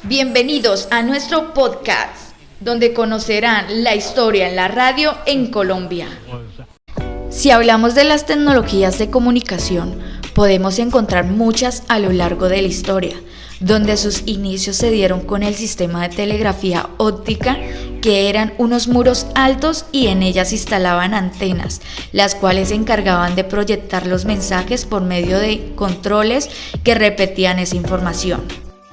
Bienvenidos a nuestro podcast, donde conocerán la historia en la radio en Colombia. Si hablamos de las tecnologías de comunicación, podemos encontrar muchas a lo largo de la historia, donde sus inicios se dieron con el sistema de telegrafía óptica, que eran unos muros altos y en ellas se instalaban antenas, las cuales se encargaban de proyectar los mensajes por medio de controles que repetían esa información.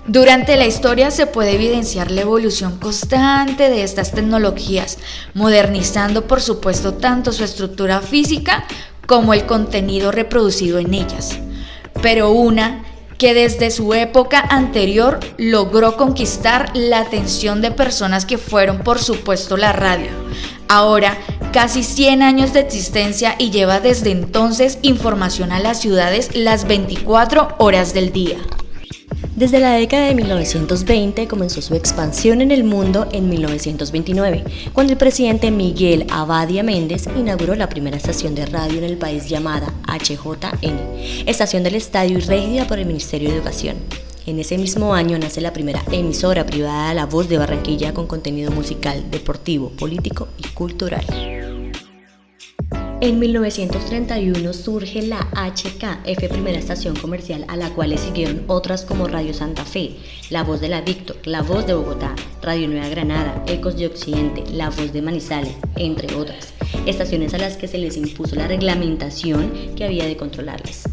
Durante la historia se puede evidenciar la evolución constante de estas tecnologías, modernizando por supuesto tanto su estructura física como el contenido reproducido en ellas. Pero una que desde su época anterior logró conquistar la atención de personas que fueron por supuesto la radio. Ahora, casi 100 años de existencia y lleva desde entonces información a las ciudades las 24 horas del día. Desde la década de 1920 comenzó su expansión en el mundo en 1929, cuando el presidente Miguel Abadia Méndez inauguró la primera estación de radio en el país llamada HJN, estación del Estadio y regida por el Ministerio de Educación. En ese mismo año nace la primera emisora privada, La Voz de Barranquilla, con contenido musical, deportivo, político y cultural. En 1931 surge la HKF, primera estación comercial, a la cual le siguieron otras como Radio Santa Fe, La Voz de la Víctor, La Voz de Bogotá, Radio Nueva Granada, Ecos de Occidente, La Voz de Manizales, entre otras, estaciones a las que se les impuso la reglamentación que había de controlarlas.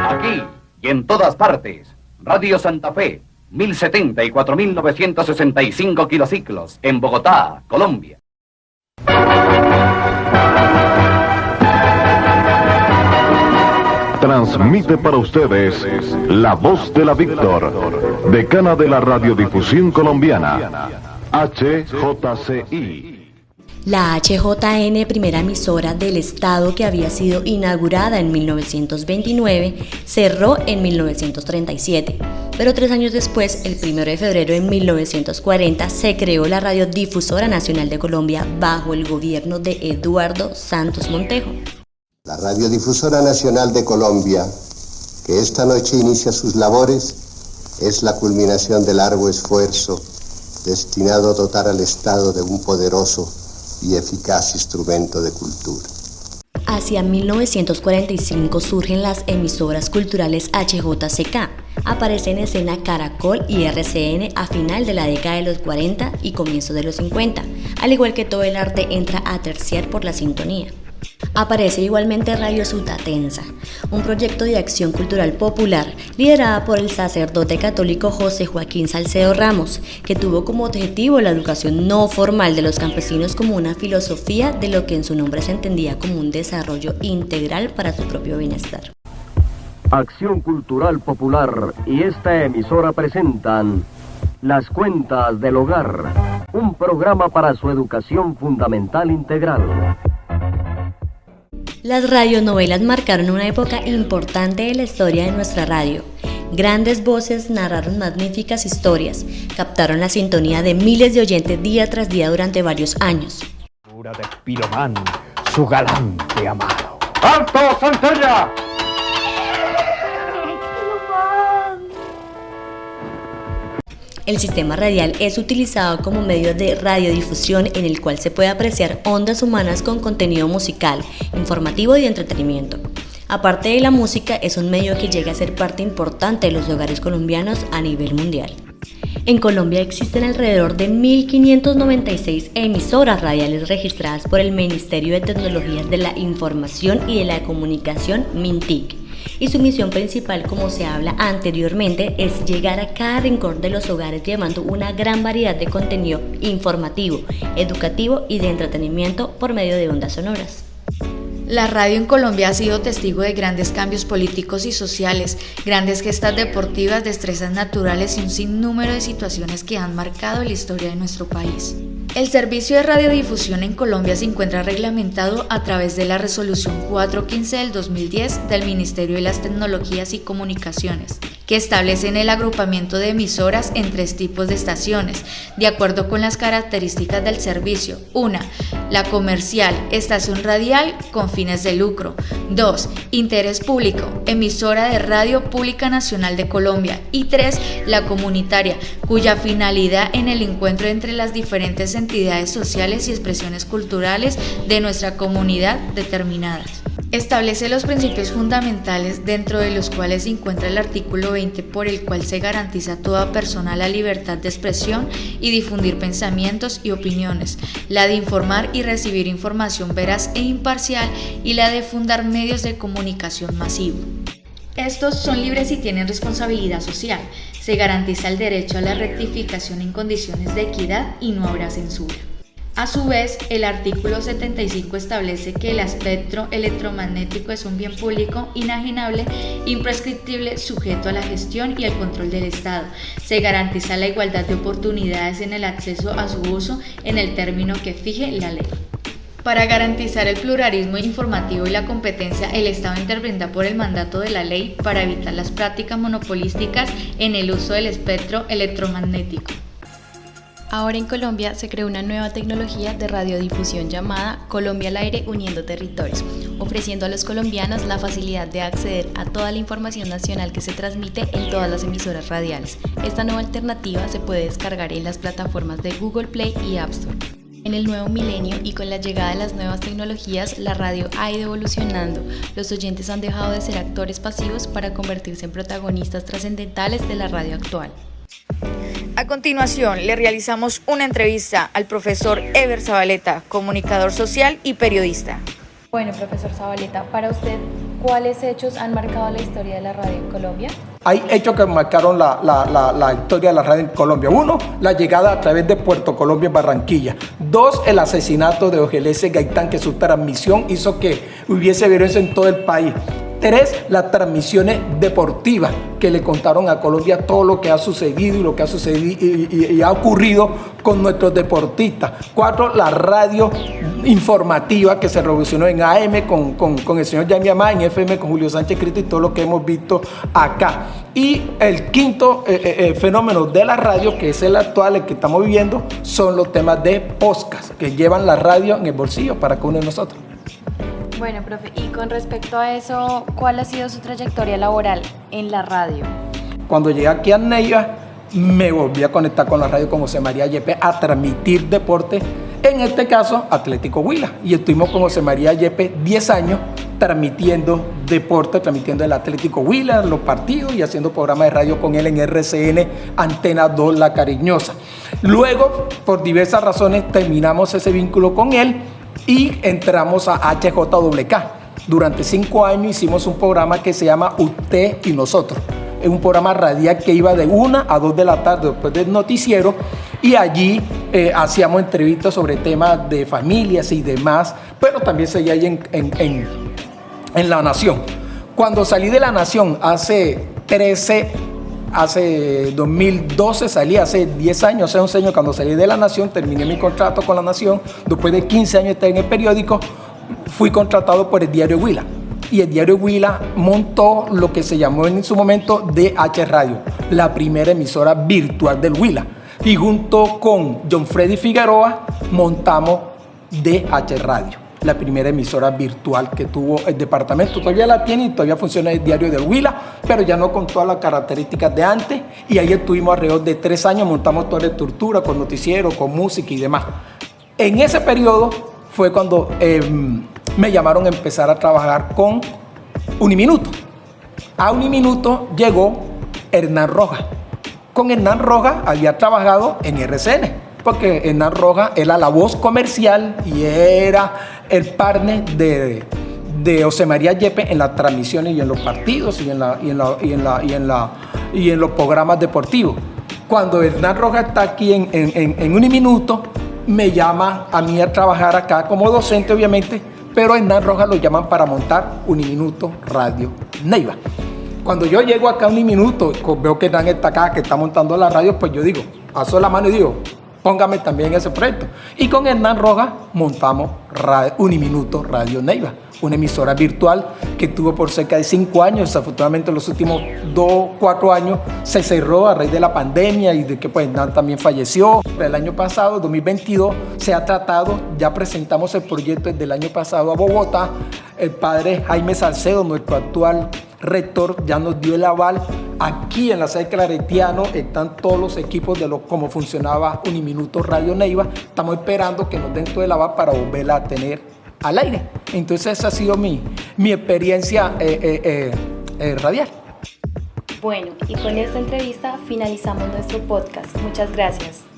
Aquí y en todas partes, Radio Santa Fe, 1070 y 4965 kilociclos, en Bogotá, Colombia. Transmite para ustedes La Voz de la Víctor, decana de la radiodifusión colombiana, HJCI. La HJN, primera emisora del Estado que había sido inaugurada en 1929, cerró en 1937. Pero 3 años después, el 1 de febrero de 1940, se creó la Radiodifusora Nacional de Colombia bajo el gobierno de Eduardo Santos Montejo. La Radiodifusora Nacional de Colombia, que esta noche inicia sus labores, es la culminación del largo esfuerzo destinado a dotar al Estado de un poderoso y eficaz instrumento de cultura. Hacia 1945 surgen las emisoras culturales HJCK. Aparece en escena Caracol y RCN a final de la década de los 40 y comienzo de los 50. Al igual que todo el arte, entra a terciar por la sintonía. Aparece igualmente Radio Sutatensa, un proyecto de acción cultural popular liderada por el sacerdote católico José Joaquín Salcedo Ramos, que tuvo como objetivo la educación no formal de los campesinos como una filosofía de lo que en su nombre se entendía como un desarrollo integral para su propio bienestar. Acción Cultural Popular y esta emisora presentan Las Cuentas del Hogar, un programa para su educación fundamental integral. Las radionovelas marcaron una época importante de la historia de nuestra radio. Grandes voces narraron magníficas historias, captaron la sintonía de miles de oyentes día tras día durante varios años. Pura de Pilomán, su galante amado. ¡Alto, Centella! El sistema radial es utilizado como medio de radiodifusión en el cual se puede apreciar ondas humanas con contenido musical, informativo y de entretenimiento. Aparte de la música, es un medio que llega a ser parte importante de los hogares colombianos a nivel mundial. En Colombia existen alrededor de 1.596 emisoras radiales registradas por el Ministerio de Tecnologías de la Información y de la Comunicación, MINTIC. Y su misión principal, como se habla anteriormente, es llegar a cada rincón de los hogares llevando una gran variedad de contenido informativo, educativo y de entretenimiento por medio de ondas sonoras. La radio en Colombia ha sido testigo de grandes cambios políticos y sociales, grandes gestas deportivas, destrezas naturales y un sinnúmero de situaciones que han marcado la historia de nuestro país. El servicio de radiodifusión en Colombia se encuentra reglamentado a través de la Resolución 415 del 2010 del Ministerio de las Tecnologías y Comunicaciones, que establecen el agrupamiento de emisoras en 3 tipos de estaciones, de acuerdo con las características del servicio. 1. La comercial, estación radial con fines de lucro. 2. Interés público, emisora de Radio Pública Nacional de Colombia. Y 3. La comunitaria, cuya finalidad en el encuentro entre las diferentes entidades sociales y expresiones culturales de nuestra comunidad determinadas. Establece los principios fundamentales dentro de los cuales se encuentra el artículo 20, por el cual se garantiza a toda persona la libertad de expresión y difundir pensamientos y opiniones, la de informar y recibir información veraz e imparcial y la de fundar medios de comunicación masivo. Estos son libres y tienen responsabilidad social. Se garantiza el derecho a la rectificación en condiciones de equidad y no habrá censura. A su vez, el artículo 75 establece que el espectro electromagnético es un bien público, inalienable, imprescriptible, sujeto a la gestión y el control del Estado. Se garantiza la igualdad de oportunidades en el acceso a su uso en el término que fije la ley. Para garantizar el pluralismo informativo y la competencia, el Estado intervendrá por el mandato de la ley para evitar las prácticas monopolísticas en el uso del espectro electromagnético. Ahora en Colombia se creó una nueva tecnología de radiodifusión llamada Colombia al Aire Uniendo Territorios, ofreciendo a los colombianos la facilidad de acceder a toda la información nacional que se transmite en todas las emisoras radiales. Esta nueva alternativa se puede descargar en las plataformas de Google Play y App Store. En el nuevo milenio y con la llegada de las nuevas tecnologías, la radio ha ido evolucionando. Los oyentes han dejado de ser actores pasivos para convertirse en protagonistas trascendentales de la radio actual. A continuación, le realizamos una entrevista al profesor Ever Zabaleta, comunicador social y periodista. Bueno, profesor Zabaleta, para usted, ¿cuáles hechos han marcado la historia de la radio en Colombia? Hay hechos que marcaron la historia de la radio en Colombia. 1, la llegada a través de Puerto Colombia en Barranquilla. 2, el asesinato de Ojelese Gaitán, que su transmisión hizo que hubiese violencia en todo el país. 3, las transmisiones deportivas que le contaron a Colombia todo lo que ha sucedido y lo que ha sucedido y ha ocurrido con nuestros deportistas. 4, la radio informativa que se revolucionó en AM con el señor Jaime Amá, en FM con Julio Sánchez Cristo y todo lo que hemos visto acá. Y el quinto fenómeno de la radio, que es el actual, el que estamos viviendo, son los temas de podcast, que llevan la radio en el bolsillo para cada uno de nosotros. Bueno, profe, y con respecto a eso, ¿cuál ha sido su trayectoria laboral en la radio? Cuando llegué aquí a Neiva, me volví a conectar con la radio con José María Yepes a transmitir deporte, en este caso Atlético Huila, y estuvimos con José María Yepes 10 años transmitiendo deporte, transmitiendo el Atlético Huila, los partidos y haciendo programas de radio con él en RCN, Antena 2 La Cariñosa. Luego, por diversas razones, terminamos ese vínculo con él y entramos a HJWK. Durante 5 años hicimos un programa que se llama Usted y Nosotros. Es un programa radial que iba de 1 a 2 de la tarde después del noticiero, y allí hacíamos entrevistas sobre temas de familias y demás, pero también seguía ahí en La Nación. Cuando salí de La Nación hace 2012 salí, hace 10 años, hace 11 años cuando salí de La Nación, terminé mi contrato con La Nación, después de 15 años de estar en el periódico, fui contratado por el diario Huila. Y el diario Huila montó lo que se llamó en su momento DH Radio, la primera emisora virtual del Huila. Y junto con John Freddy Figueroa montamos DH Radio, la primera emisora virtual que tuvo el departamento. Todavía la tiene y todavía funciona el diario del Huila, pero ya no con todas las características de antes. Y ahí estuvimos alrededor de 3 años, montamos toda la estructura con noticiero, con música y demás. En ese periodo fue cuando me llamaron a empezar a trabajar con Uniminuto. A Uniminuto llegó Hernán Rojas. Con Hernán Rojas había trabajado en RCN, porque Hernán Rojas era la voz comercial y era el partner de José María Yepes en las transmisiones y en los partidos y en los programas deportivos. Cuando Hernán Rojas está aquí en Uniminuto, me llama a mí a trabajar acá como docente, obviamente, pero Hernán Rojas lo llaman para montar Uniminuto Radio Neiva. Cuando yo llego acá a Uniminuto, veo que Hernán está acá, que está montando la radio, pues yo digo, alzo la mano y digo, póngame también en ese proyecto. Y con Hernán Rojas montamos Uniminuto Radio Neiva. una emisora virtual que tuvo por cerca de 5 años. Desafortunadamente los últimos 4 años se cerró a raíz de la pandemia y de que pues también falleció. El año pasado, 2022, se ha tratado, ya presentamos el proyecto desde el año pasado a Bogotá. El padre Jaime Salcedo, nuestro actual rector, ya nos dio el aval. Aquí en la sede Claretiano están todos los equipos de cómo funcionaba Uniminuto Radio Neiva. Estamos esperando que nos den todo el aval para volverla a tener al aire. Entonces esa ha sido mi experiencia radial. Bueno, y con esta entrevista finalizamos nuestro podcast. Muchas gracias.